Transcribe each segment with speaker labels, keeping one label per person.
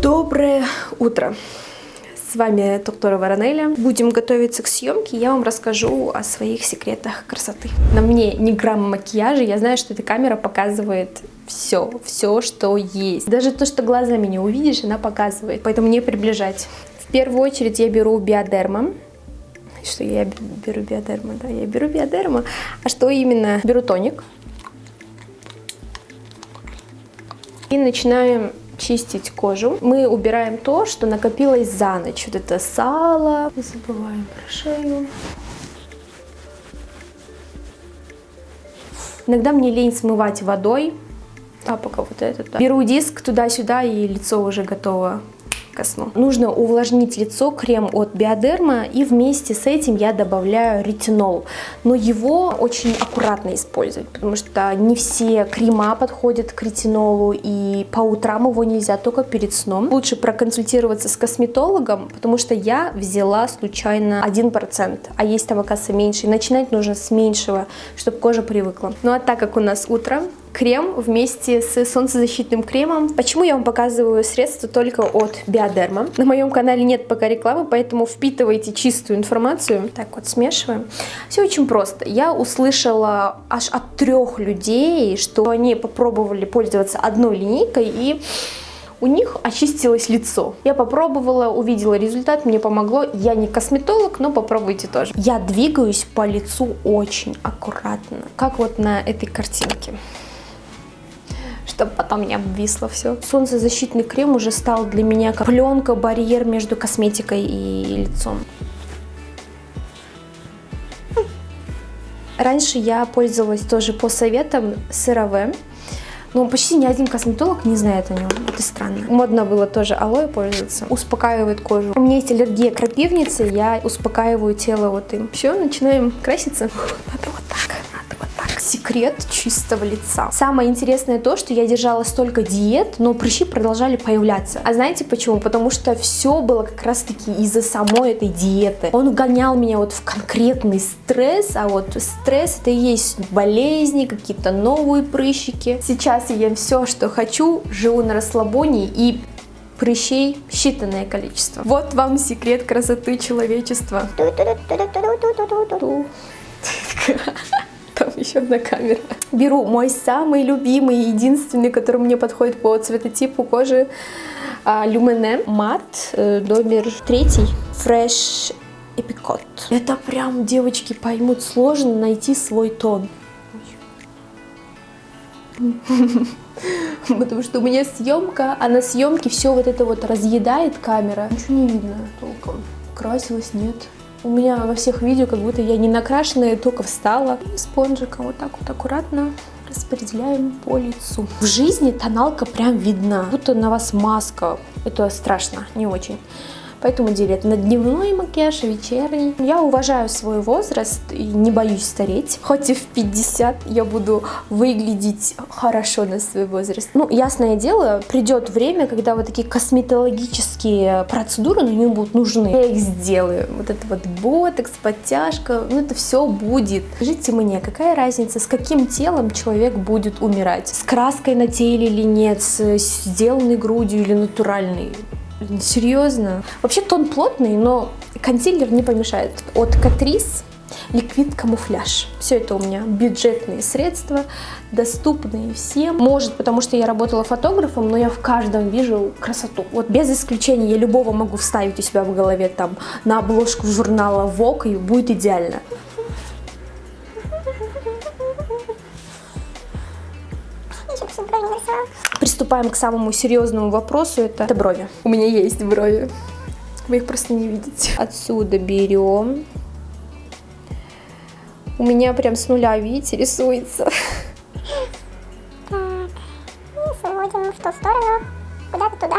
Speaker 1: Доброе утро! С вами доктор Варанеля. Будем готовиться к съемке, я вам расскажу о своих секретах красоты. На мне ни грамма макияжа, я знаю, что эта камера показывает все, что есть. Даже то, что глазами не увидишь, она показывает, поэтому не приближать. В первую очередь я беру Биодерма. Что я беру Биодерма? Да, я беру Биодерма. А что именно? Беру тоник. И начинаем чистить кожу. Мы убираем то, что накопилось за ночь. Вот это сало. Не забываем про шею. Иногда мне лень смывать водой. А пока вот этот. Да. Беру диск туда-сюда, и лицо уже готово ко сну. Нужно увлажнить лицо, крем от Биодерма, и вместе с этим я добавляю ретинол. Но его очень аккуратно использовать, потому что не все крема подходят к ретинолу, и по утрам его нельзя, только перед сном. Лучше проконсультироваться с косметологом, потому что я взяла случайно 1%, а есть там, оказывается, меньше. И начинать нужно с меньшего, чтобы кожа привыкла. Ну а так как у нас утро, крем вместе с солнцезащитным кремом. Почему я вам показываю средства только от Биодерма? На моем канале нет пока рекламы, поэтому впитывайте чистую информацию. Так вот, смешиваем. Все очень просто. Я услышала аж от 3 людей, что они попробовали пользоваться одной линейкой, и у них очистилось лицо. Я попробовала, увидела результат, мне помогло. Я не косметолог, но попробуйте тоже. Я двигаюсь по лицу очень аккуратно, как вот на этой картинке, чтобы потом не обвисло все. Солнцезащитный крем уже стал для меня как пленка, барьер между косметикой и лицом. Раньше я пользовалась тоже по советам СeraVe, но почти ни один косметолог не знает о нем. Это странно. Модно было тоже алоэ пользоваться. Успокаивает кожу. У меня есть аллергия к крапивнице, я успокаиваю тело вот им. Все, начинаем краситься. Надо вот так. Секрет чистого лица. Самое интересное то, что я держала столько диет, но прыщи продолжали появляться. А знаете почему? Потому что все было как раз таки из-за самой этой диеты. Он гонял меня вот в конкретный стресс, а вот стресс это и есть болезни, какие-то новые прыщики. Сейчас я ем все, что хочу, живу на расслабоне, и прыщей считанное количество. Вот вам секрет красоты человечества. Там еще одна камера. Беру мой самый любимый, единственный, который мне подходит по цветотипу кожи, Lumineux Matte, номер 3, Fresh Epicot. Это прям, девочки поймут, сложно найти свой тон. Потому что у меня съемка, а на съемке все вот это вот разъедает камера. Ничего не видно толком. Красилась, нет. У меня во всех видео как будто я не накрашенная, только встала. И спонжиком вот так вот аккуратно распределяем по лицу. В жизни тоналка прям видна, будто на вас маска. Это страшно, не очень. Поэтому делят на дневной макияж и вечерний. Я уважаю свой возраст и не боюсь стареть. Хоть и в 50 я буду выглядеть хорошо на свой возраст. Ну, ясное дело, придет время, когда вот такие косметологические процедуры на нее будут нужны. Я их сделаю. Вот это вот ботокс, подтяжка, ну это все будет. Скажите мне, какая разница, с каким телом человек будет умирать? С краской на теле или нет? С сделанной грудью или натуральной? Серьезно? Вообще тон плотный, но консилер не помешает. От Catrice Liquid Camouflage. Все это у меня бюджетные средства, доступные всем. Может, потому что я работала фотографом, но я в каждом вижу красоту. Вот без исключения я любого могу вставить у себя в голове там на обложку журнала Vogue, и будет идеально. Приступаем к самому серьезному вопросу, это брови. У меня есть брови, вы их просто не видите. Отсюда берем. У меня прям с нуля, видите, рисуется.
Speaker 2: Так, и сводим в ту сторону, куда-то туда.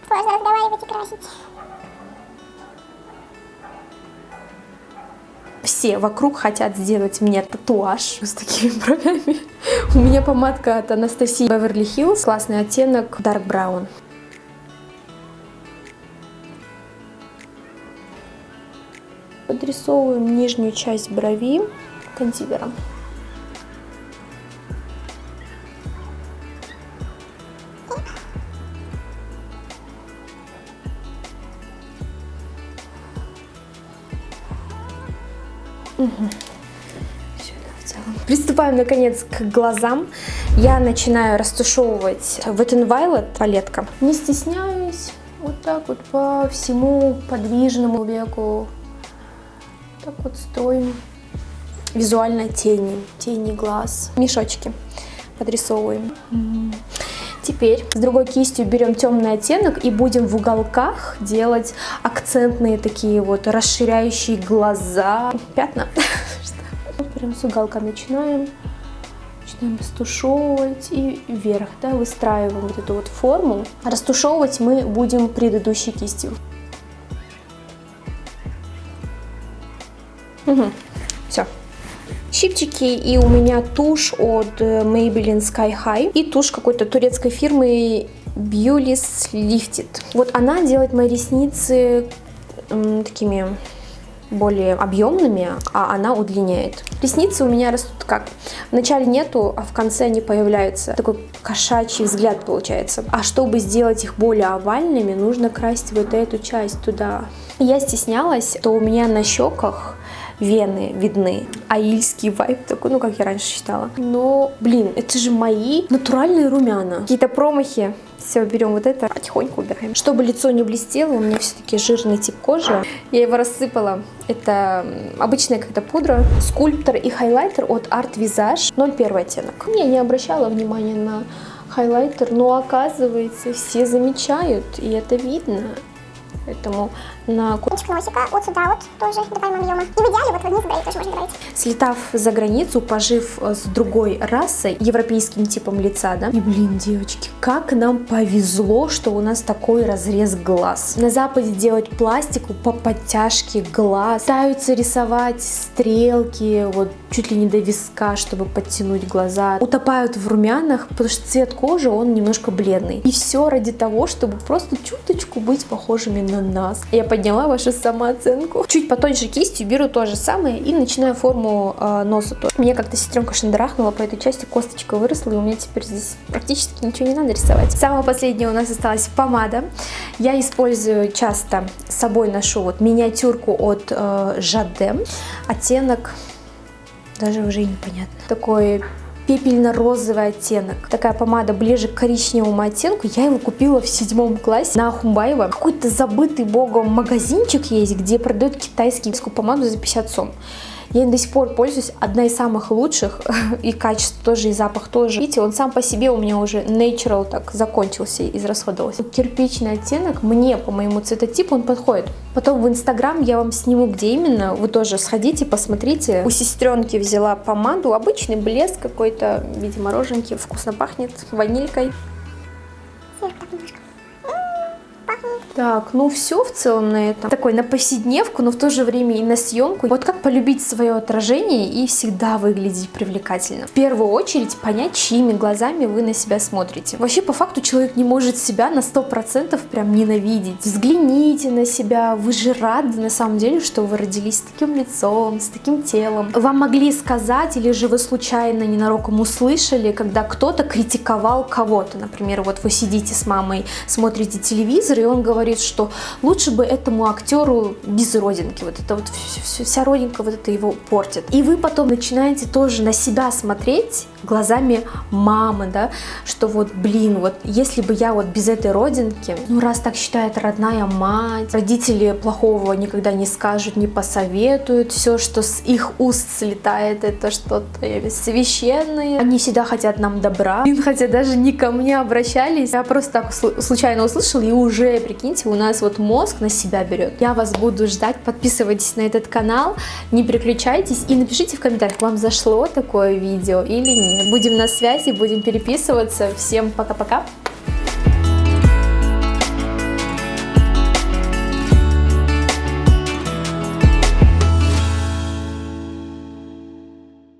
Speaker 2: Сложно разговаривать и красить.
Speaker 1: Все вокруг хотят сделать мне татуаж с такими бровями. У меня помадка от Анастасии Beverly Hills, классный оттенок Dark Brown. Подрисовываем нижнюю часть брови консилером. Приступаем, наконец, к глазам. Я начинаю растушевывать Wet n Wild палетка. Не стесняюсь, вот так вот по всему подвижному веку. Так вот строим визуально тени глаз. Мешочки подрисовываем. Теперь с другой кистью берем темный оттенок и будем в уголках делать акцентные такие вот расширяющие глаза. Пятна. Прям с уголка начинаем растушевывать и вверх, да, выстраиваем вот эту вот форму. Растушевывать мы будем предыдущей кистью. Все. Щипчики, и у меня тушь от Maybelline Sky High и тушь какой-то турецкой фирмы Beulis Lifted. Вот она делает мои ресницы такими более объемными, а она удлиняет. Ресницы у меня растут как? Вначале нету, а в конце они появляются. Такой кошачий взгляд получается. А чтобы сделать их более овальными, нужно красить вот эту часть туда. Я стеснялась, что у меня на щеках вены видны. Аильский вайб такой, ну как я раньше считала. Но, блин, это же мои натуральные румяна. Какие-то промахи. Все, берем вот это, потихоньку убираем. Чтобы лицо не блестело, у меня все-таки жирный тип кожи. Я его рассыпала. Это обычная какая-то пудра, скульптор и хайлайтер от Art Visage 01 оттенок. Я не обращала внимания на хайлайтер, но оказывается, все замечают, и это видно. Поэтому на
Speaker 2: кончик носика вот сюда вот тоже добавим объема. И в идеале вот вниз брови тоже можно добавить.
Speaker 1: Слетав за границу, пожив с другой расой, европейским типом лица, да? И, блин, девочки, как нам повезло, что у нас такой разрез глаз. На Западе делать пластику по подтяжке глаз. Пытаются рисовать стрелки, вот чуть ли не до виска, чтобы подтянуть глаза. Утопают в румянах, потому что цвет кожи, он немножко бледный. И все ради того, чтобы просто чуточку быть похожими на нас. Я подняла вашу самооценку. Чуть потоньше кистью беру то же самое и начинаю форму носа тоже. Мне как-то сестренка шандарахнула по этой части, косточка выросла, и у меня теперь здесь практически ничего не надо рисовать. Самое последнее у нас осталась помада. Я использую часто, с собой ношу вот миниатюрку от Jade. Оттенок даже уже непонятно. Такой пепельно-розовый оттенок. Такая помада ближе к коричневому оттенку. Я его купила в 7 классе на Хумбаева. Какой-то забытый богом магазинчик есть, где продают китайскую помаду за 50 сом. Я им до сих пор пользуюсь. Одна из самых лучших. И качество тоже, и запах тоже. Видите, он сам по себе у меня уже natural так закончился, израсходовался. Кирпичный оттенок мне, по моему цветотипу, он подходит. Потом в Инстаграм я вам сниму, где именно. Вы тоже сходите, посмотрите. У сестренки взяла помаду. Обычный блеск какой-то в виде мороженки. Вкусно пахнет ванилькой. Так, ну все в целом на этом. Такой на повседневку, но в то же время и на съемку. Вот как полюбить свое отражение и всегда выглядеть привлекательно. В первую очередь понять, чьими глазами вы на себя смотрите. Вообще, по факту, человек не может себя на 100% прям ненавидеть. Взгляните на себя, вы же рады на самом деле, что вы родились с таким лицом, с таким телом. Вам могли сказать, или же вы случайно ненароком услышали, когда кто-то критиковал кого-то. Например, вот вы сидите с мамой, смотрите телевизор, и он говорит, что лучше бы этому актеру без родинки. Вот это вот вся родинка вот это его портит. И вы потом начинаете тоже на себя смотреть глазами мамы, да, что вот, блин, вот если бы я вот без этой родинки, ну раз так считает родная мать, родители плохого никогда не скажут, не посоветуют, все, что с их уст слетает, это что-то священное. Они всегда хотят нам добра, хотя даже не ко мне обращались. Я просто так случайно услышала, и уже, прикиньте, у нас вот мозг на себя берет. Я вас буду ждать, подписывайтесь на этот канал, не переключайтесь и напишите в комментариях, вам зашло такое видео или нет. Будем на связи, будем переписываться. Всем пока-пока.